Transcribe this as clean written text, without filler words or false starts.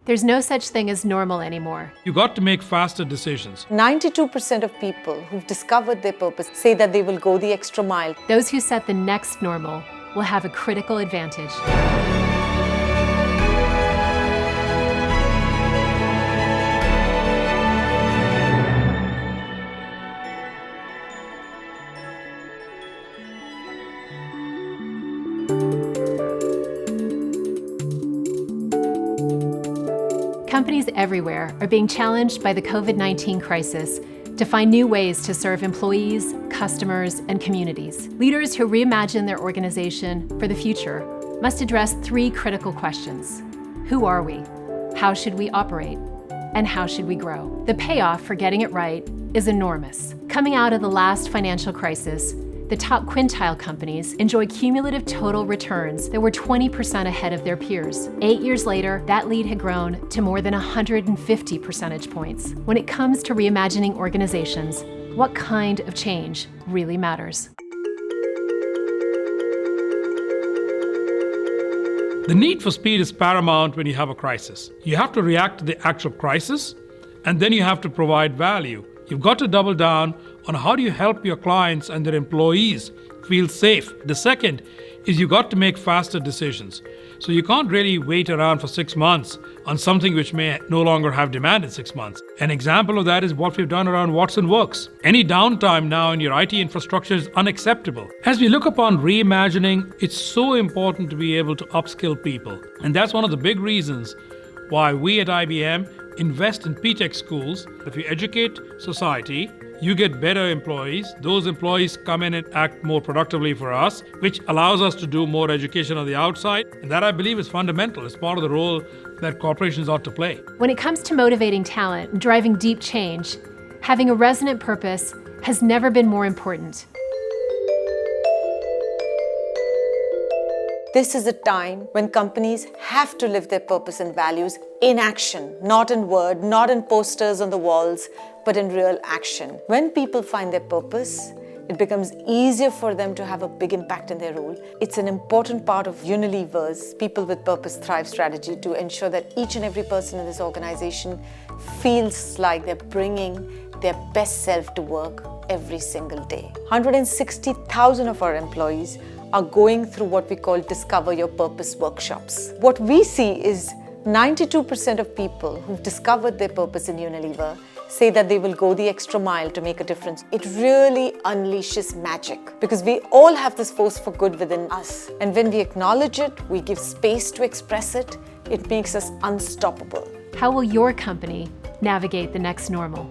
There's no such thing as normal anymore. You got to make faster decisions. 92% of people who've discovered their purpose say that they will go the extra mile. Those who set the next normal will have a critical advantage. Companies everywhere are being challenged by the COVID-19 crisis to find new ways to serve employees, customers, and communities. Leaders who reimagine their organization for the future must address three critical questions. Who are we? How should we operate? And how should we grow? The payoff for getting it right is enormous. Coming out of the last financial crisis, the top quintile companies enjoy cumulative total returns that were 20% ahead of their peers. 8 years later, that lead had grown to more than 150 percentage points. When it comes to reimagining organizations, what kind of change really matters? The need for speed is paramount when you have a crisis. You have to react to the actual crisis, and then you have to provide value. You've got to double down on how do you help your clients and their employees feel safe. The second is you got to make faster decisions. So you can't really wait around for 6 months on something which may no longer have demand in 6 months. An example of that is what we've done around Watson Works. Any downtime now in your IT infrastructure is unacceptable. As we look upon reimagining, it's so important to be able to upskill people. And that's one of the big reasons why we at IBM invest in P-Tech schools. If you educate society, you get better employees. Those employees come in and act more productively for us, which allows us to do more education on the outside. And that, I believe, is fundamental. It's part of the role that corporations ought to play. When it comes to motivating talent and driving deep change, having a resonant purpose has never been more important. This is a time when companies have to live their purpose and values in action, not in word, not in posters on the walls, but in real action. When people find their purpose, it becomes easier for them to have a big impact in their role. It's an important part of Unilever's People with Purpose Thrive strategy to ensure that each and every person in this organization feels like they're bringing their best self to work every single day. 160,000 of our employees are going through what we call Discover Your Purpose workshops. What we see is 92% of people who've discovered their purpose in Unilever say that they will go the extra mile to make a difference. It really unleashes magic because we all have this force for good within us. And when we acknowledge it, we give space to express it, it makes us unstoppable. How will your company navigate the next normal?